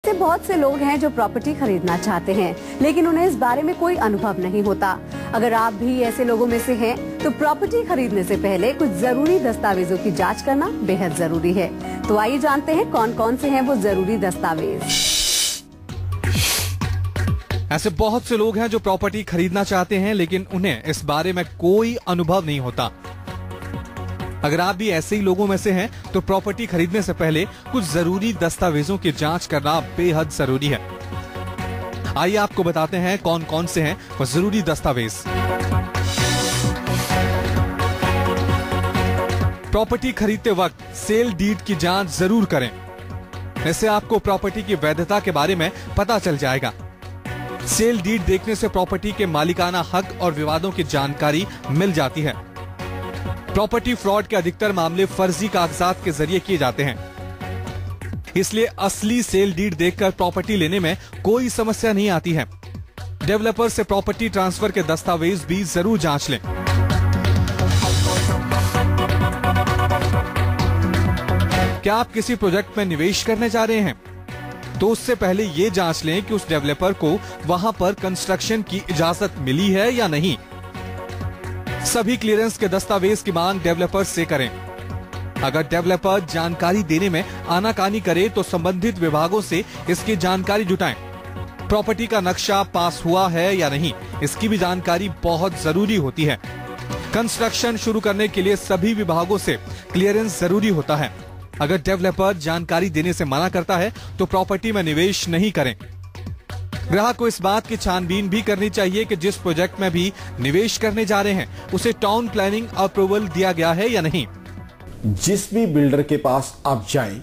ऐसे बहुत से लोग हैं जो प्रॉपर्टी खरीदना चाहते हैं, लेकिन उन्हें इस बारे में कोई अनुभव नहीं होता। अगर आप भी ऐसे लोगों में से हैं, तो प्रॉपर्टी खरीदने से पहले कुछ जरूरी दस्तावेजों की जांच करना बेहद जरूरी है। तो आइए जानते हैं कौन कौन से हैं वो जरूरी दस्तावेज। ऐसे बहुत से लोग हैं जो प्रॉपर्टी खरीदना चाहते हैं, लेकिन उन्हें इस बारे में कोई अनुभव नहीं होता। अगर आप भी ऐसे ही लोगों में से हैं, तो प्रॉपर्टी खरीदने से पहले कुछ जरूरी दस्तावेजों की जांच करना बेहद जरूरी है। आइए आपको बताते हैं कौन कौन से हैं वो जरूरी दस्तावेज। प्रॉपर्टी खरीदते वक्त सेल डीड की जांच जरूर करें। इससे आपको प्रॉपर्टी की वैधता के बारे में पता चल जाएगा। सेल डीड देखने से प्रॉपर्टी के मालिकाना हक और विवादों की जानकारी मिल जाती है। प्रॉपर्टी फ्रॉड के अधिकतर मामले फर्जी कागजात के जरिए किए जाते हैं, इसलिए असली सेल डीड देखकर प्रॉपर्टी लेने में कोई समस्या नहीं आती है। डेवलपर से प्रॉपर्टी ट्रांसफर के दस्तावेज भी जरूर जांच लें। क्या आप किसी प्रोजेक्ट में निवेश करने जा रहे हैं, तो उससे पहले ये जांच लें कि उस डेवलपर को वहां पर कंस्ट्रक्शन की इजाजत मिली है या नहीं। सभी क्लियरेंस के दस्तावेज की मांग डेवलपर से करें। अगर डेवलपर जानकारी देने में आनाकानी करे तो संबंधित विभागों से इसकी जानकारी जुटाएं। प्रॉपर्टी का नक्शा पास हुआ है या नहीं, इसकी भी जानकारी बहुत जरूरी होती है। कंस्ट्रक्शन शुरू करने के लिए सभी विभागों से क्लियरेंस जरूरी होता है। अगर डेवलपर जानकारी देने से मना करता है तो प्रॉपर्टी में निवेश नहीं करें। ग्राहक को इस बात की छानबीन भी करनी चाहिए कि जिस प्रोजेक्ट में भी निवेश करने जा रहे हैं उसे टाउन प्लानिंग अप्रूवल दिया गया है या नहीं। जिस भी बिल्डर के पास आप जाएं,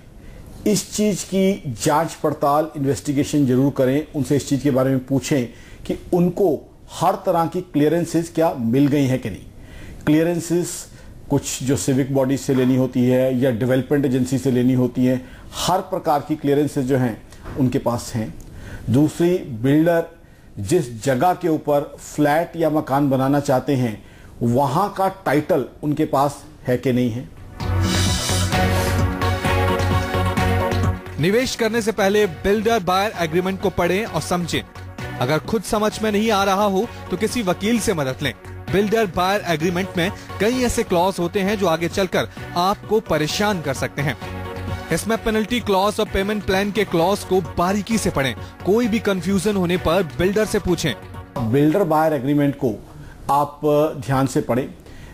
इस चीज की जांच पड़ताल इन्वेस्टिगेशन जरूर करें। उनसे इस चीज के बारे में पूछें कि उनको हर तरह की क्लियरेंसेस क्या मिल गई है कि नहीं। क्लियरेंसेस कुछ जो सिविक बॉडी से लेनी होती है या डेवलपमेंट एजेंसी से लेनी होती है, हर प्रकार की क्लियरेंसेस जो हैं उनके पास हैं। दूसरी, बिल्डर जिस जगह के ऊपर फ्लैट या मकान बनाना चाहते हैं वहां का टाइटल उनके पास है कि नहीं है। निवेश करने से पहले बिल्डर बायर एग्रीमेंट को पढ़ें और समझें। अगर खुद समझ में नहीं आ रहा हो तो किसी वकील से मदद लें। बिल्डर बायर एग्रीमेंट में कई ऐसे क्लॉज होते हैं जो आगे चलकर आपको परेशान कर सकते हैं। इसमें पेनल्टी क्लॉज और पेमेंट प्लान के क्लॉज को बारीकी से पढ़ें। कोई भी कंफ्यूजन होने पर बिल्डर से पूछें। बिल्डर बायर एग्रीमेंट को आप ध्यान से पढ़ें।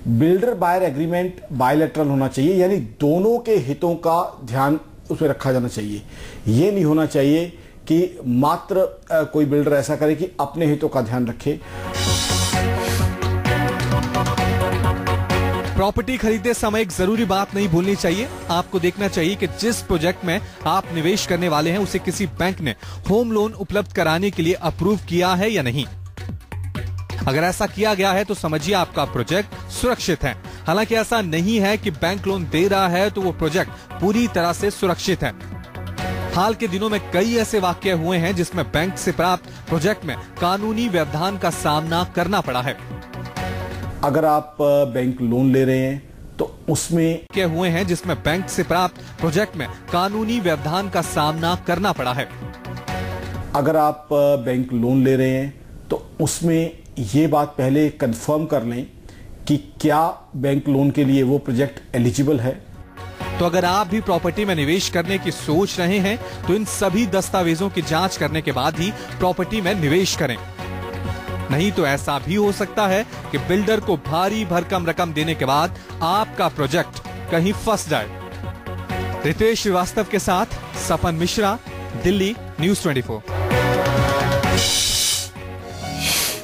बिल्डर बायर एग्रीमेंट बायलैटरल होना चाहिए, यानी दोनों के हितों का ध्यान उसमें रखा जाना चाहिए। ये नहीं होना चाहिए कि मात्र कोई बिल्डर ऐसा करे कि अपने हितों का ध्यान रखे। प्रॉपर्टी खरीदते समय एक जरूरी बात नहीं भूलनी चाहिए। आपको देखना चाहिए कि जिस प्रोजेक्ट में आप निवेश करने वाले हैं उसे किसी बैंक ने होम लोन उपलब्ध कराने के लिए अप्रूव किया है या नहीं। अगर ऐसा किया गया है तो समझिए आपका प्रोजेक्ट सुरक्षित है। हालांकि ऐसा नहीं है कि बैंक लोन दे रहा है तो वो प्रोजेक्ट पूरी तरह से सुरक्षित है। हाल के दिनों में कई ऐसे वाकये हुए हैं जिसमें बैंक से प्राप्त प्रोजेक्ट में कानूनी व्यवधान का सामना करना पड़ा है। अगर आप बैंक लोन ले रहे हैं तो उसमें क्या हुए हैं जिसमें बैंक से प्राप्त प्रोजेक्ट में कानूनी व्यवधान का सामना करना पड़ा है। अगर आप बैंक लोन ले रहे हैं तो उसमें ये बात पहले कंफर्म कर लें कि क्या बैंक लोन के लिए वो प्रोजेक्ट एलिजिबल है। तो अगर आप भी प्रॉपर्टी में निवेश करने की सोच रहे हैं तो इन सभी दस्तावेजों की जांच करने के बाद ही प्रॉपर्टी में निवेश करें। नहीं तो ऐसा भी हो सकता है कि बिल्डर को भारी भरकम रकम देने के बाद आपका प्रोजेक्ट कहीं फंस जाए। रितेश श्रीवास्तव के साथ सपन मिश्रा, दिल्ली न्यूज़ 24।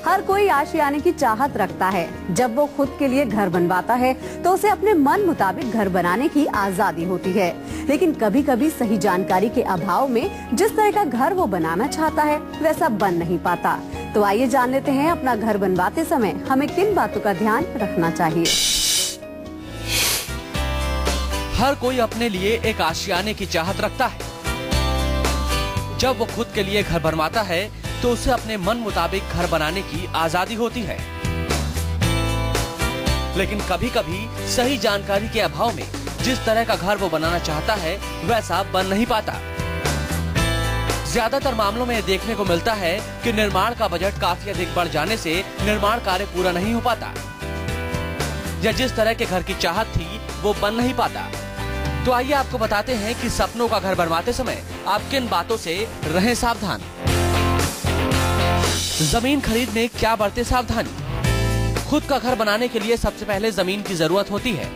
हर कोई आशियाने की चाहत रखता है। जब वो खुद के लिए घर बनवाता है तो उसे अपने मन मुताबिक घर बनाने की आजादी होती है, लेकिन कभी कभी सही जानकारी के अभाव में जिस तरह का घर वो बनाना चाहता है वैसा बन नहीं पाता। तो आइए जान लेते हैं अपना घर बनवाते समय हमें किन बातों का ध्यान रखना चाहिए। हर कोई अपने लिए एक आशियाने की चाहत रखता है। जब वो खुद के लिए घर बनवाता है तो उसे अपने मन मुताबिक घर बनाने की आजादी होती है, लेकिन कभी कभी सही जानकारी के अभाव में जिस तरह का घर वो बनाना चाहता है वैसा बन नहीं पाता। ज्यादातर मामलों में देखने को मिलता है कि निर्माण का बजट काफी अधिक बढ़ जाने से निर्माण कार्य पूरा नहीं हो पाता या जिस तरह के घर की चाहत थी वो बन नहीं पाता। तो आइए आपको बताते हैं कि सपनों का घर बनवाते समय आप किन बातों से रहें सावधान। जमीन खरीदने क्या बरते सावधानी। खुद का घर बनाने के लिए सबसे पहले जमीन की जरूरत होती है।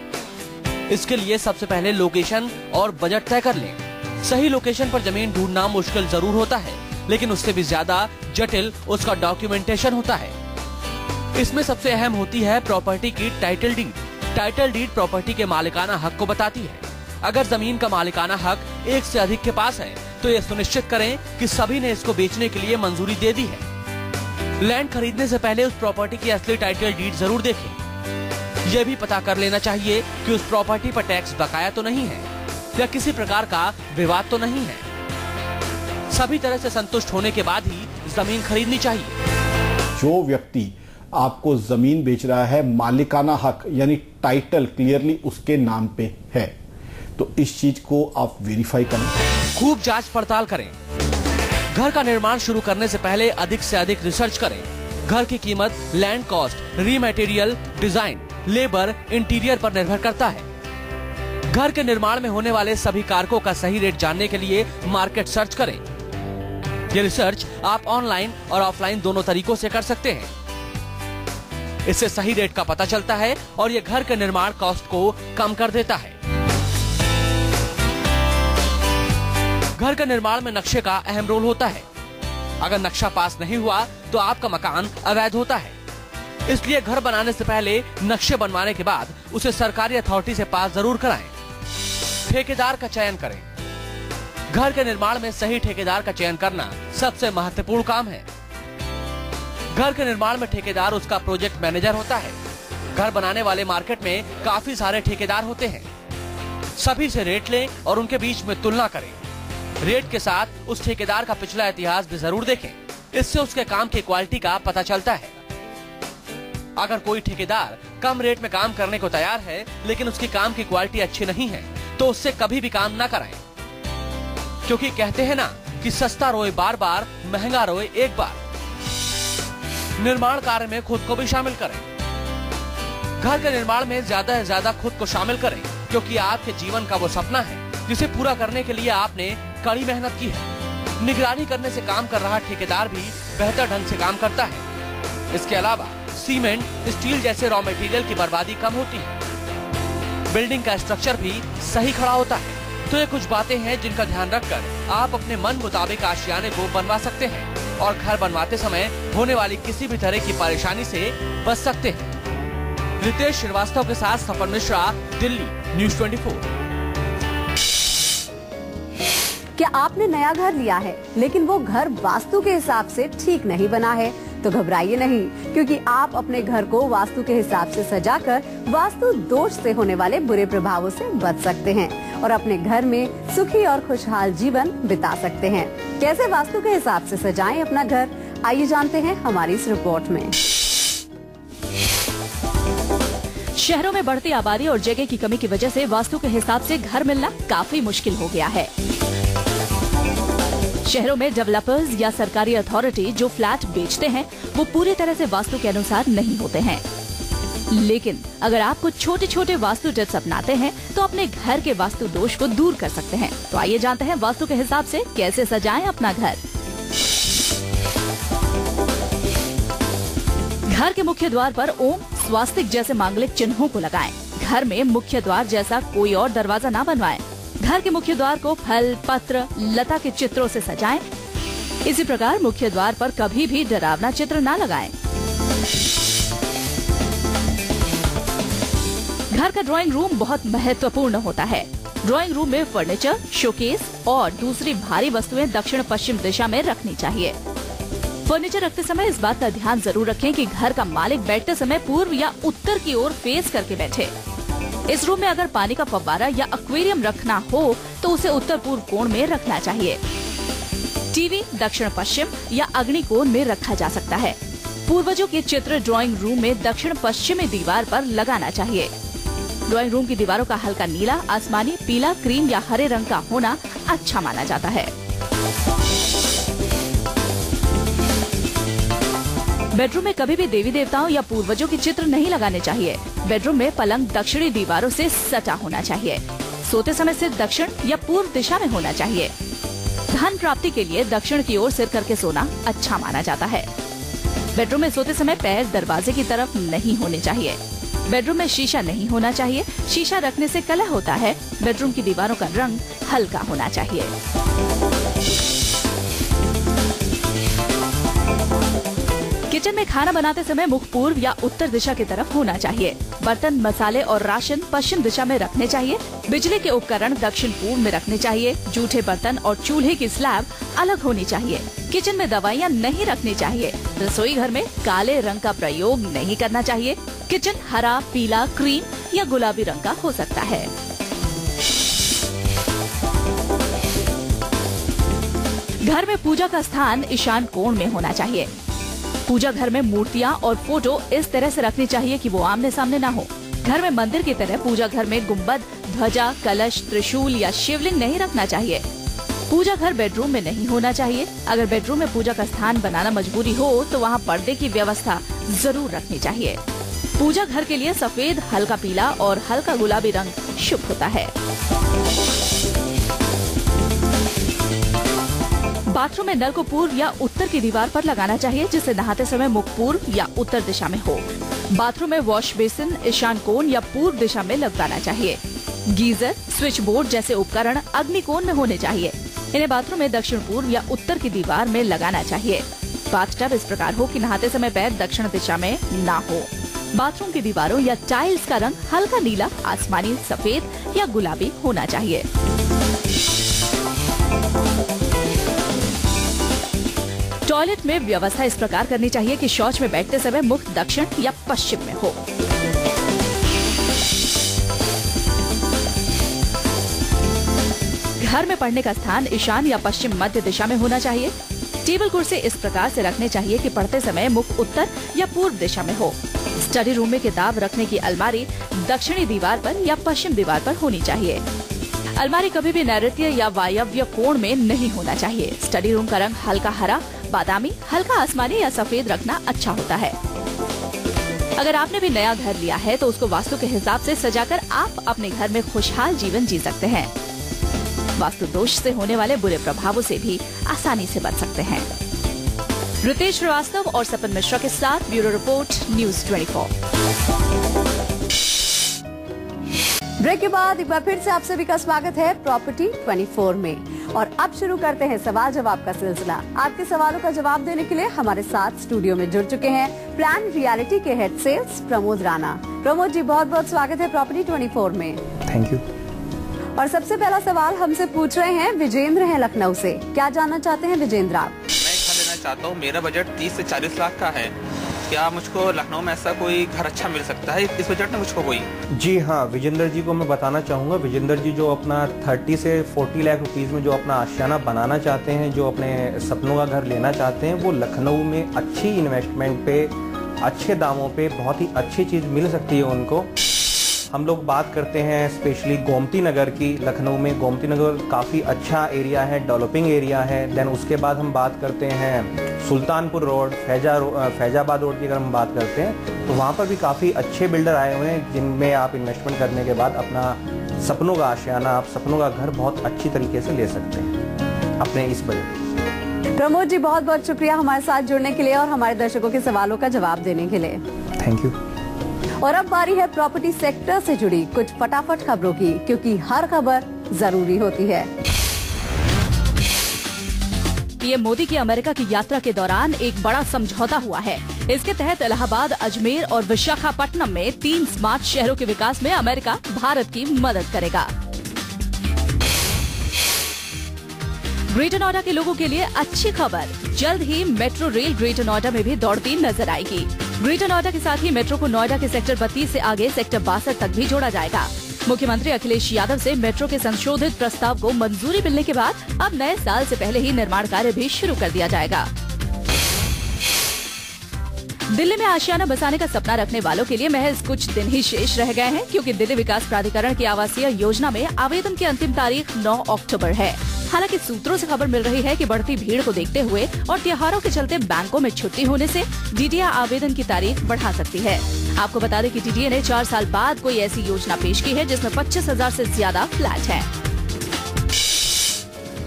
इसके लिए सबसे पहले लोकेशन और बजट तय कर लें। सही लोकेशन पर जमीन ढूंढना मुश्किल जरूर होता है, लेकिन उससे भी ज्यादा जटिल उसका डॉक्यूमेंटेशन होता है। इसमें सबसे अहम होती है प्रॉपर्टी की title deed. Title deed property के मालिकाना हक को बताती है। अगर जमीन का मालिकाना हक एक से अधिक के पास है तो यह सुनिश्चित करें कि सभी ने इसको बेचने के लिए मंजूरी दे दी है। लैंड खरीदने से पहले उस प्रॉपर्टी की असली टाइटल डीड जरूर देखें। यह भी पता कर लेना चाहिए कि उस प्रॉपर्टी पर टैक्स बकाया तो नहीं है या किसी प्रकार का विवाद तो नहीं है। सभी तरह से संतुष्ट होने के बाद ही जमीन खरीदनी चाहिए। जो व्यक्ति आपको जमीन बेच रहा है, मालिकाना हक यानी टाइटल क्लियरली उसके नाम पे है, तो इस चीज को आप वेरीफाई करें। खूब जांच पड़ताल करें। घर का निर्माण शुरू करने से पहले अधिक से अधिक रिसर्च करें। घर की कीमत लैंड कॉस्ट, री मटेरियल, डिजाइन, लेबर, इंटीरियर पर निर्भर करता है। घर के निर्माण में होने वाले सभी कारकों का सही रेट जानने के लिए मार्केट सर्च करें। ये रिसर्च आप ऑनलाइन और ऑफलाइन दोनों तरीकों से कर सकते हैं। इससे सही रेट का पता चलता है और ये घर के निर्माण कॉस्ट को कम कर देता है। घर के निर्माण में नक्शे का अहम रोल होता है। अगर नक्शा पास नहीं हुआ तो आपका मकान अवैध होता है। इसलिए घर बनाने से पहले नक्शे बनवाने के बाद उसे सरकारी अथॉरिटी से पास जरूर कराएं। ठेकेदार का चयन करें। घर के निर्माण में सही ठेकेदार का चयन करना सबसे महत्वपूर्ण काम है। घर के निर्माण में ठेकेदार उसका प्रोजेक्ट मैनेजर होता है। घर बनाने वाले मार्केट में काफी सारे ठेकेदार होते हैं। सभी से रेट लें और उनके बीच में तुलना करें। रेट के साथ उस ठेकेदार का पिछला इतिहास भी जरूर देखें। इससे उसके काम की क्वालिटी का पता चलता है। अगर कोई ठेकेदार कम रेट में काम करने को तैयार है लेकिन उसकी काम की क्वालिटी अच्छी नहीं है तो उससे कभी भी काम ना कराएं। क्योंकि कहते हैं ना कि सस्ता रोए बार बार, महंगा रोए एक बार। निर्माण कार्य में खुद को भी शामिल करें। घर के निर्माण में ज्यादा से ज्यादा खुद को शामिल करें, क्योंकि आपके जीवन का वो सपना है जिसे पूरा करने के लिए आपने कड़ी मेहनत की है। निगरानी करने से काम कर रहा ठेकेदार भी बेहतर ढंग से काम करता है। इसके अलावा सीमेंट, स्टील जैसे रॉ मटेरियल की बर्बादी कम होती है। बिल्डिंग का स्ट्रक्चर भी सही खड़ा होता है। तो ये कुछ बातें हैं जिनका ध्यान रखकर आप अपने मन मुताबिक आशियाने को बनवा सकते हैं और घर बनवाते समय होने वाली किसी भी तरह की परेशानी से बच सकते हैं। रितेश श्रीवास्तव के साथ सफर मिश्रा, दिल्ली, न्यूज़ 24। क्या आपने नया घर लिया है लेकिन वो घर वास्तु के हिसाब से ठीक नहीं बना है? तो घबराइए नहीं, क्योंकि आप अपने घर को वास्तु के हिसाब से सजाकर वास्तु दोष से होने वाले बुरे प्रभावों से बच सकते हैं और अपने घर में सुखी और खुशहाल जीवन बिता सकते हैं। कैसे वास्तु के हिसाब से सजाएं अपना घर, आइए जानते हैं हमारी इस रिपोर्ट में। शहरों में बढ़ती आबादी और जगह की कमी की वजह से वास्तु के हिसाब से घर मिलना काफी मुश्किल हो गया है। शहरों में डेवलपर्स या सरकारी अथॉरिटी जो फ्लैट बेचते हैं वो पूरी तरह से वास्तु के अनुसार नहीं होते हैं। लेकिन अगर आप कुछ छोटे छोटे वास्तु टिप्स अपनाते हैं तो अपने घर के वास्तु दोष को दूर कर सकते हैं। तो आइए जानते हैं वास्तु के हिसाब से कैसे सजाएं अपना घर। घर के मुख्य द्वार पर ओम, स्वास्तिक जैसे मांगलिक चिन्हों को लगाएं। घर में मुख्य द्वार जैसा कोई और दरवाजा ना बनवाएं। घर के मुख्य द्वार को फल, पत्र, लता के चित्रों से सजाएं। इसी प्रकार मुख्य द्वार पर कभी भी डरावना चित्र ना लगाएं। घर का ड्राइंग रूम बहुत महत्वपूर्ण होता है। ड्राइंग रूम में फर्नीचर, शोकेस और दूसरी भारी वस्तुएं दक्षिण पश्चिम दिशा में रखनी चाहिए। फर्नीचर रखते समय इस बात का ध्यान जरूर रखें कि घर का मालिक बैठते समय पूर्व या उत्तर की ओर फेस करके बैठे। इस रूम में अगर पानी का फव्वारा या एक्वेरियम रखना हो तो उसे उत्तर पूर्व कोण में रखना चाहिए। टीवी दक्षिण पश्चिम या अग्नि कोण में रखा जा सकता है। पूर्वजों के चित्र ड्राइंग रूम में दक्षिण पश्चिमी दीवार पर लगाना चाहिए। ड्राइंग रूम की दीवारों का हल्का नीला, आसमानी, पीला, क्रीम या हरे रंग का होना अच्छा माना जाता है। बेडरूम में कभी भी देवी देवताओं या पूर्वजों के चित्र नहीं लगाने चाहिए। बेडरूम में पलंग दक्षिणी दीवारों से सटा होना चाहिए। सोते समय सिर दक्षिण या पूर्व दिशा में होना चाहिए। धन प्राप्ति के लिए दक्षिण की ओर सिर करके सोना अच्छा माना जाता है। बेडरूम में सोते समय पैर दरवाजे की तरफ नहीं होने चाहिए। बेडरूम में शीशा नहीं होना चाहिए। शीशा रखने से कलह होता है। बेडरूम की दीवारों का रंग हल्का होना चाहिए। किचन में खाना बनाते समय मुख पूर्व या उत्तर दिशा की तरफ होना चाहिए। बर्तन, मसाले और राशन पश्चिम दिशा में रखने चाहिए। बिजली के उपकरण दक्षिण पूर्व में रखने चाहिए। जूठे बर्तन और चूल्हे की स्लैब अलग होनी चाहिए। किचन में दवाइयाँ नहीं रखनी चाहिए। रसोई घर में काले रंग का प्रयोग नहीं करना चाहिए। किचन हरा, पीला, क्रीम या गुलाबी रंग का हो सकता है। घर में पूजा का स्थान ईशान कोण में होना चाहिए। पूजा घर में मूर्तियाँ और फोटो इस तरह से रखनी चाहिए कि वो आमने सामने ना हो। घर में मंदिर की तरह पूजा घर में गुम्बद, ध्वजा, कलश, त्रिशूल या शिवलिंग नहीं रखना चाहिए। पूजा घर बेडरूम में नहीं होना चाहिए। अगर बेडरूम में पूजा का स्थान बनाना मजबूरी हो तो वहाँ पर्दे की व्यवस्था जरूर रखनी चाहिए। पूजा घर के लिए सफेद, हल्का पीला और हल्का गुलाबी रंग शुभ होता है। बाथरूम में नल को पूर्व या उत्तर की दीवार पर लगाना चाहिए, जिससे नहाते समय मुख पूर्व या उत्तर दिशा में हो। बाथरूम में वॉश बेसिन ईशान कोण या पूर्व दिशा में लगाना चाहिए। गीजर, स्विच बोर्ड जैसे उपकरण अग्नि कोण में होने चाहिए। इन्हें बाथरूम में दक्षिण पूर्व या उत्तर की दीवार में लगाना चाहिए। बाथटब इस प्रकार हो कि नहाते समय पैर दक्षिण दिशा में ना हो। बाथरूम की दीवारों या टाइल्स का रंग हल्का नीला, आसमानी, सफेद या गुलाबी होना चाहिए। टॉयलेट में व्यवस्था इस प्रकार करनी चाहिए कि शौच में बैठते समय मुख दक्षिण या पश्चिम में हो। घर में पढ़ने का स्थान ईशान या पश्चिम मध्य दिशा में होना चाहिए। टेबल कुर्सी इस प्रकार से रखने चाहिए कि पढ़ते समय मुख उत्तर या पूर्व दिशा में हो। स्टडी रूम में किताब रखने की अलमारी दक्षिणी दीवार पर या पश्चिम दीवार पर होनी चाहिए। अलमारी कभी भी नैऋत्य या वायव्य कोण में नहीं होना चाहिए। स्टडी रूम का रंग हल्का हरा, बादामी, हल्का आसमानी या सफेद रखना अच्छा होता है। अगर आपने भी नया घर लिया है तो उसको वास्तु के हिसाब से सजाकर आप अपने घर में खुशहाल जीवन जी सकते हैं। वास्तु दोष से होने वाले बुरे प्रभावों से भी आसानी से बच सकते हैं। रितेश श्रीवास्तव और सपन मिश्रा के साथ ब्यूरो रिपोर्ट, न्यूज़ 24। ब्रेक के बाद एक बार फिर से आप सभी का स्वागत है प्रॉपर्टी 24 में। और अब शुरू करते हैं सवाल जवाब का सिलसिला। आपके सवालों का जवाब देने के लिए हमारे साथ स्टूडियो में जुड़ चुके हैं प्लान रियलिटी के हेड सेल्स प्रमोद राणा। प्रमोद जी, बहुत बहुत स्वागत है प्रॉपर्टी 24 में। Thank you. और सबसे पहला सवाल हमसे पूछ रहे हैं विजेंद्र हैं लखनऊ से। क्या जानना चाहते हैं विजेंद्र आप? मैं घर लेना चाहता हूँ, मेरा बजट 30 से 40 लाख का है। क्या मुझको लखनऊ में ऐसा कोई घर अच्छा मिल सकता है इस बजट में मुझको कोई? जी हाँ, विजेंद्र जी को मैं बताना चाहूँगा। विजेंद्र जी जो अपना 30 से 40 लाख रुपीस में जो अपना आशियाना बनाना चाहते हैं, जो अपने सपनों का घर लेना चाहते हैं, वो लखनऊ में अच्छी इन्वेस्टमेंट पे, अच्छे दामों पे बहुत ही अच्छी चीज़ मिल सकती है उनको। हम लोग बात करते हैं स्पेशली गोमती नगर की। लखनऊ में गोमती नगर काफ़ी अच्छा एरिया है, डेवलपिंग एरिया है। देन उसके बाद हम बात करते हैं सुल्तानपुर रोड, फैजाबाद रोड की अगर हम बात करते हैं तो वहाँ पर भी काफ़ी अच्छे बिल्डर आए हुए हैं, जिनमें आप इन्वेस्टमेंट करने के बाद अपना सपनों का आशियाना, आप सपनों का घर बहुत अच्छी तरीके से ले सकते हैं अपने इस बजट। प्रमोद जी, बहुत बहुत शुक्रिया हमारे साथ जुड़ने के लिए और हमारे दर्शकों के सवालों का जवाब देने के लिए। Thank you. और अब बारी है प्रॉपर्टी सेक्टर से जुड़ी कुछ फटाफट खबरों की, क्योंकि हर खबर जरूरी होती है। पीएम मोदी की अमेरिका की यात्रा के दौरान एक बड़ा समझौता हुआ है। इसके तहत इलाहाबाद, अजमेर और विशाखापट्टनम में 3 स्मार्ट शहरों के विकास में अमेरिका भारत की मदद करेगा। ग्रेटर नोएडा के लोगों के लिए अच्छी खबर, जल्द ही मेट्रो रेल ग्रेटर नोएडा में भी दौड़ती नजर आएगी। ग्रेटर नोएडा के साथ ही मेट्रो को नोएडा के सेक्टर 32 से आगे सेक्टर 62 तक भी जोड़ा जाएगा। मुख्यमंत्री अखिलेश यादव से मेट्रो के संशोधित प्रस्ताव को मंजूरी मिलने के बाद अब नए साल से पहले ही निर्माण कार्य भी शुरू कर दिया जाएगा। दिल्ली में आशियाना बसाने का सपना रखने वालों के लिए महज कुछ दिन ही शेष रह गए हैं, क्योंकि दिल्ली विकास प्राधिकरण की आवासीय योजना में आवेदन की अंतिम तारीख 9 अक्टूबर है। हालांकि सूत्रों से खबर मिल रही है कि बढ़ती भीड़ को देखते हुए और त्योहारों के चलते बैंकों में छुट्टी होने से डीडीए आवेदन की तारीख बढ़ा सकती है। आपको बता दें कि डीडीए ने 4 साल बाद कोई ऐसी योजना पेश की है जिसमें 25,000 से ज्यादा फ्लैट है।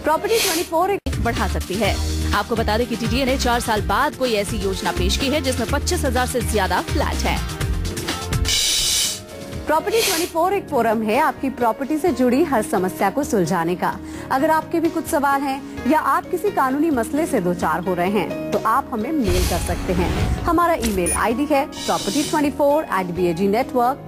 प्रॉपर्टी 24 बढ़ा सकती है। आपको बता दें कि डीडीए ने 4 साल बाद कोई ऐसी योजना पेश की है जिसमें 25,000 से ज्यादा फ्लैट है। प्रॉपर्टी 24 एक फोरम है आपकी प्रॉपर्टी से जुड़ी हर समस्या को सुलझाने का। अगर आपके भी कुछ सवाल हैं या आप किसी कानूनी मसले से दो चार हो रहे हैं तो आप हमें मेल कर सकते हैं। हमारा ईमेल आईडी है property24@BAG Network